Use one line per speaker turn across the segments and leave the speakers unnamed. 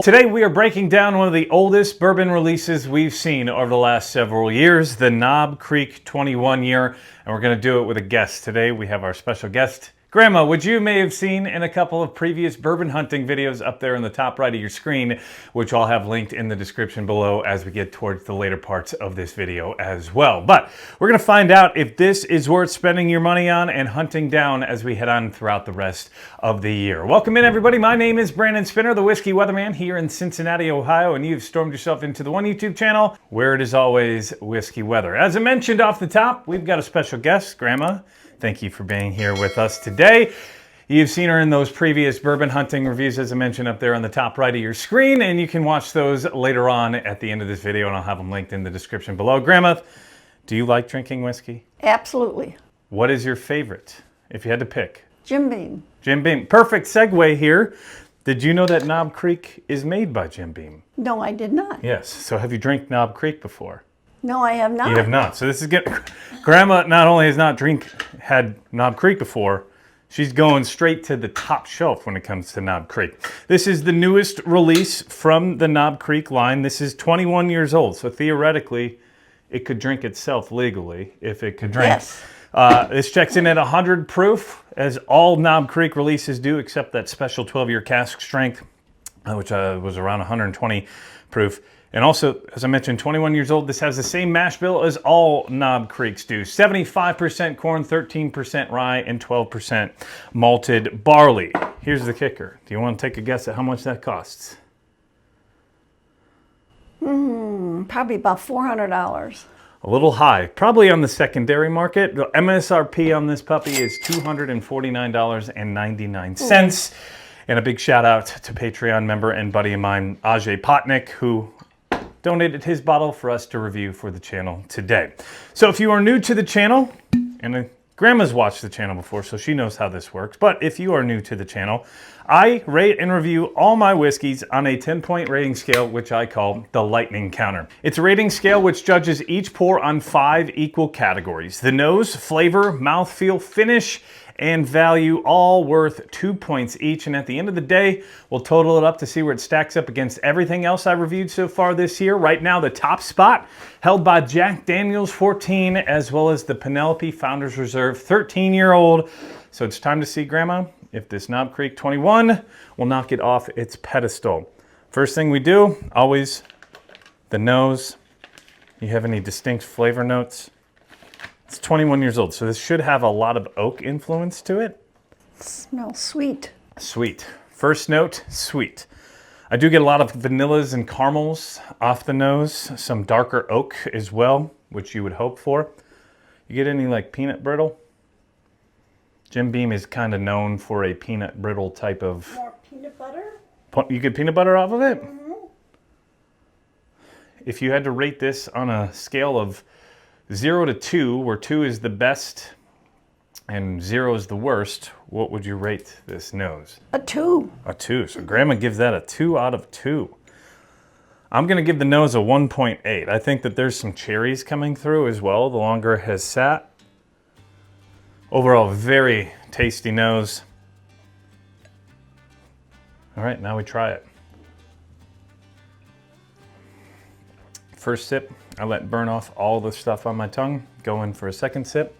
Today we are breaking down one of the oldest bourbon releases we've seen over the last several years, the Knob Creek 21 year, and we're going to do it with a guest. Today we have our special guest, Grandma, which you may have seen in a couple of previous bourbon hunting videos up there in the top right of your screen, which I'll have linked in the description below as we get towards the later parts of this video as well. But we're going to find out if this is worth spending your money on and hunting down as we head on throughout the rest of the year. Welcome in, everybody. My name is Brandon Spinner, the Whiskey Weatherman here in Cincinnati, Ohio, and you've stormed yourself into the one YouTube channel where it is always whiskey weather. As I mentioned off the top, we've got a special guest, Grandma. Thank you for being here with us today. You've seen her in those previous bourbon hunting reviews, as I mentioned, up there on the top right of your screen, and you can watch those later on at the end of this video, and I'll have them linked in the description below. Grandma, do you like drinking whiskey?
Absolutely.
What is your favorite, if you had to pick?
Jim Beam.
Jim Beam. Perfect segue here. Did you know that Knob Creek is made by Jim Beam?
No, I did not.
Yes. So have you drank Knob Creek before?
No, I have not.
You have not. So this is getting... Grandma not only has not had Knob Creek before, she's going straight to the top shelf when it comes to Knob Creek. This is the newest release from the Knob Creek line. This is 21 years old, so theoretically, it could drink itself legally if it could drink.
Yes.
This checks in at 100 proof, as all Knob Creek releases do, except that special 12-year cask strength, which was around 120 proof. And also, as I mentioned, 21 years old. This has the same mash bill as all Knob Creeks do. 75% corn, 13% rye, and 12% malted barley. Here's the kicker. Do you want to take a guess at how much that costs?
Probably about $400.
A little high. Probably on the secondary market. The MSRP on this puppy is $249.99. And a big shout out to Patreon member and buddy of mine, Ajay Potnick, who donated his bottle for us to review for the channel today. So if you are new to the channel, and Grandma's watched the channel before, so she knows how this works, but if you are new to the channel, I rate and review all my whiskeys on a 10-point rating scale, which I call the lightning counter. It's a rating scale which judges each pour on 5 equal categories: the nose, flavor, mouthfeel, finish, and value, all worth 2 points each. And at the end of the day, we'll total it up to see where it stacks up against everything else I reviewed so far this year. Right now, the top spot held by Jack Daniel's 14, as well as the Penelope Founders Reserve 13-year-old. So it's time to see, Grandma, if this Knob Creek 21 will knock it off its pedestal. First thing we do, always the nose. You have any distinct flavor notes? It's 21 years old, so this should have a lot of oak influence to it.
It smells sweet.
Sweet. First note, sweet. I do get a lot of vanillas and caramels off the nose, some darker oak as well, which you would hope for. You get any like peanut brittle? Jim Beam is kind of known for a peanut brittle type of...
More peanut butter?
You get peanut butter off of it?
Mm-hmm.
If you had to rate this on a scale of 0 to 2, where 2 is the best and 0 is the worst, what would you rate this nose?
A 2.
A 2. So Grandma gives that a 2 out of 2. I'm going to give the nose a 1.8. I think that there's some cherries coming through as well the longer it has sat. Overall, very tasty nose. All right, now we try it. First sip, I let burn off all the stuff on my tongue. Go in for a second sip.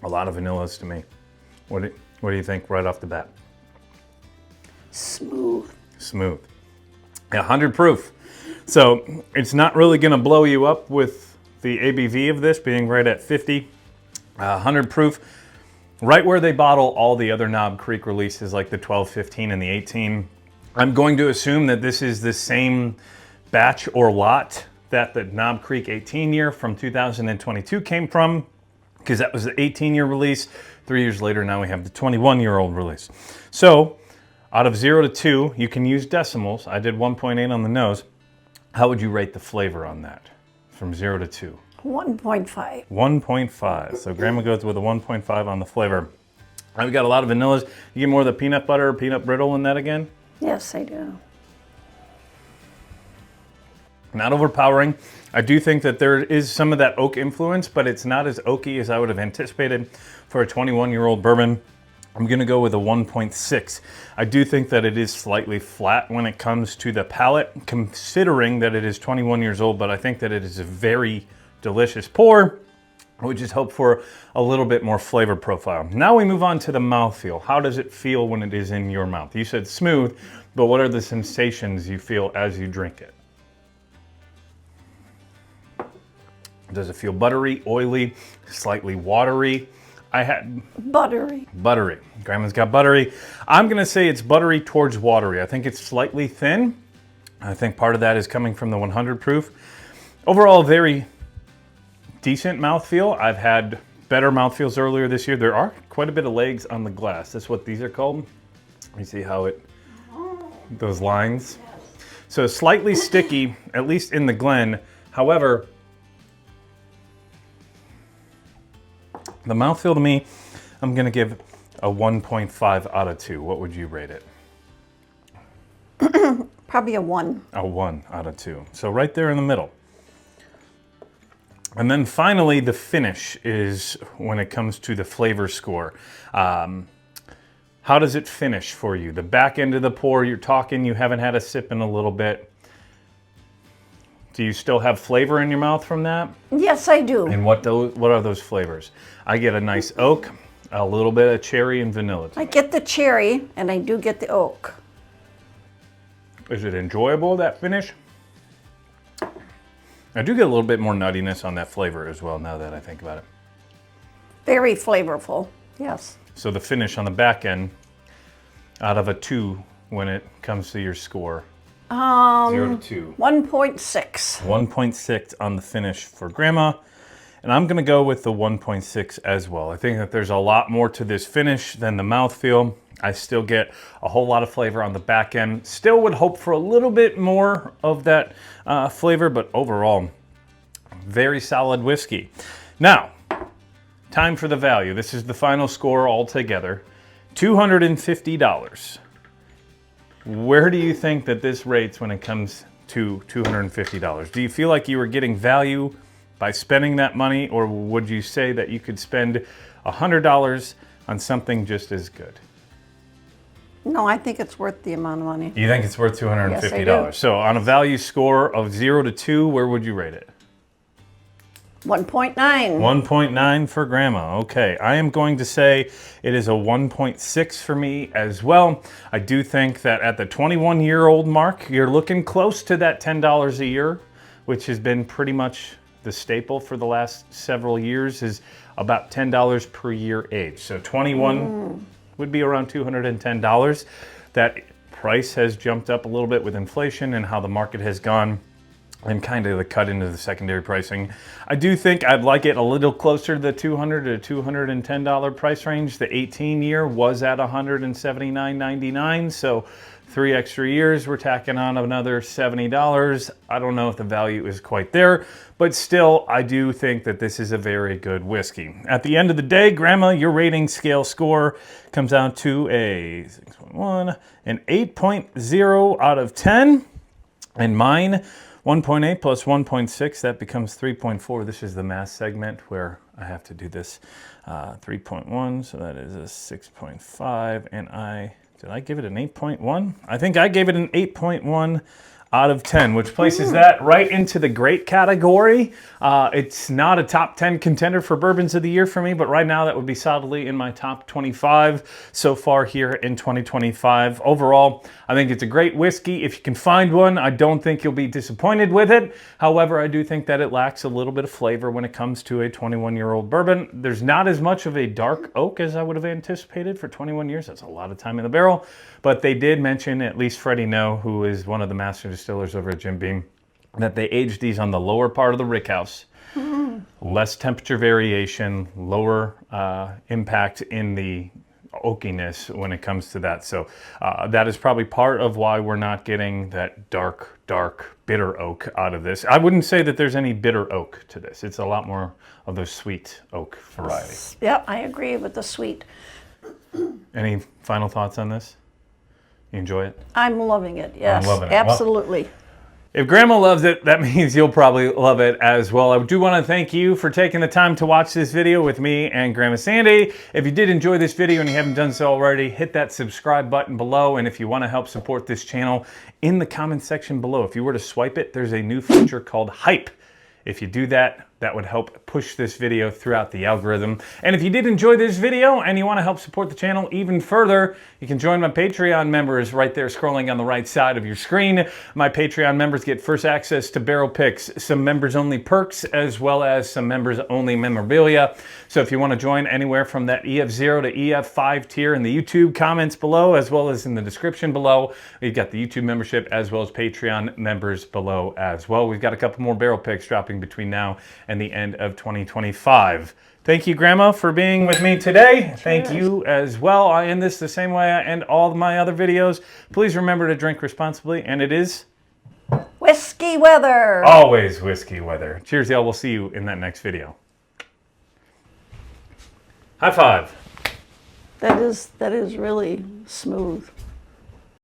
A lot of vanillas to me. What do you think right off the bat?
Smooth.
Smooth. Yeah, 100 proof. So it's not really going to blow you up with the ABV of this being right at 50. 100 proof. Right where they bottle all the other Knob Creek releases, like the 12, 15, and the 18. I'm going to assume that this is the same batch or lot that the Knob Creek 18 year from 2022 came from, because that was the 18-year release. 3 years later, now we have the 21-year-old release. So out of 0 to 2, you can use decimals. I did 1.8 on the nose. How would you rate the flavor on that from 0 to 2?
1.5.
1.5. So Grandma goes with a 1.5 on the flavor. I've got a lot of vanillas. You get more of the peanut butter or peanut brittle in that again?
Yes, I do.
Not overpowering. I do think that there is some of that oak influence, but it's not as oaky as I would have anticipated for a 21-year-old bourbon. I'm gonna go with a 1.6. I do think that it is slightly flat when it comes to the palate, considering that it is 21 years old, but I think that it is a very delicious pour. I would just hope for a little bit more flavor profile. Now we move on to the mouthfeel. How does it feel when it is in your mouth? You said smooth, but what are the sensations you feel as you drink it? Does it feel buttery, oily, slightly watery? I had
Buttery.
buttery. Grandma's got buttery. I'm gonna say it's buttery towards watery. I think it's slightly thin. I think part of that is coming from the 100 proof. Overall, very decent mouthfeel. I've had better mouthfeels earlier this year. There are quite a bit of legs on the glass. That's what these are called. You see how those lines. So slightly sticky, at least in the Glen. However, the mouthfeel to me, I'm gonna give a 1.5 out of 2. What would you rate it?
Probably a 1.
A 1 out of 2. So right there in the middle. And then finally, the finish is when it comes to the flavor score. How does it finish for you? The back end of the pour, you're talking, you haven't had a sip in a little bit. Do you still have flavor in your mouth from that?
Yes, I do.
And what are those flavors? I get a nice oak, a little bit of cherry and vanilla.
I get the cherry, and I do get the oak.
Is it enjoyable, that finish? I do get a little bit more nuttiness on that flavor as well, now that I think about it.
Very flavorful, yes.
So the finish on the back end, out of a 2 when it comes to your score. 0 to 2.
1.6.
1.6 on the finish for Grandma. And I'm gonna go with the 1.6 as well. I think that there's a lot more to this finish than the mouthfeel. I still get a whole lot of flavor on the back end. Still would hope for a little bit more of that flavor, but overall, very solid whiskey. Now, time for the value. This is the final score altogether, $250. Where do you think that this rates when it comes to $250? Do you feel like you were getting value by spending that money, or would you say that you could spend $100 on something just as good?
No, I think it's worth the amount of money.
You think it's worth $250?
Yes, I do.
So on a value score of 0 to 2, where would you rate it?
1.9.
1.9 for Grandma. Okay, I am going to say it is a 1.6 for me as well. I do think that at the 21-year-old mark, you're looking close to that $10 a year, which has been pretty much the staple for the last several years, is about $10 per year age. So 21 would be around $210. That price has jumped up a little bit with inflation and how the market has gone, and kind of the cut into the secondary pricing. I do think I'd like it a little closer to the $200 to $210 price range. The 18-year was at $179.99, so 3 extra years, we're tacking on another $70. I don't know if the value is quite there, but still, I do think that this is a very good whiskey. At the end of the day, Grandma, your rating scale score comes out to a 6.1, an 8.0 out of 10, and mine, 1.8 plus 1.6, that becomes 3.4. This is the math segment where I have to do this. 3.1, so that is a 6.5, and did I give it an 8.1? I think I gave it an 8.1 out of 10, which places that right into the great category. It's not a top 10 contender for bourbons of the year for me, but right now that would be solidly in my top 25 so far here in 2025. Overall, I think it's a great whiskey. If you can find one, I don't think you'll be disappointed with it. However, I do think that it lacks a little bit of flavor when it comes to a 21-year-old bourbon. There's not as much of a dark oak as I would have anticipated for 21 years. That's a lot of time in the barrel. But they did mention, at least Freddie No, who is one of the master distillers over at Jim Beam, that they aged these on the lower part of the rickhouse. Less temperature variation, lower impact in the oakiness when it comes to that. So that is probably part of why we're not getting that dark, bitter oak out of this. I wouldn't say that there's any bitter oak to this. It's a lot more of the sweet oak variety.
Yeah, I agree with the sweet.
Any final thoughts on this? You enjoy it?
I'm loving it, yes.
I'm loving it.
Absolutely.
If Grandma loves it, that means you'll probably love it as well. I do want to thank you for taking the time to watch this video with me and Grandma Sandy. If you did enjoy this video and you haven't done so already, hit that subscribe button below. And if you want to help support this channel, in the comment section below, if you were to swipe it, there's a new feature called Hype. If you do that, that would help push this video throughout the algorithm. And if you did enjoy this video and you want to help support the channel even further, you can join my Patreon members right there scrolling on the right side of your screen. My Patreon members get first access to barrel picks, some members-only perks, as well as some members-only memorabilia. So if you want to join anywhere from that EF0 to EF5 tier in the YouTube comments below, as well as in the description below, we've got the YouTube membership as well as Patreon members below as well. We've got a couple more barrel picks dropping between now and the end of 2025. Thank you, Grandma, for being with me today. Cheers. Thank you as well. I end this the same way I end all of my other videos. Please remember to drink responsibly, and it is
whiskey weather.
Always whiskey weather. Cheers, y'all. We'll see you in that next video. High five.
That is really smooth.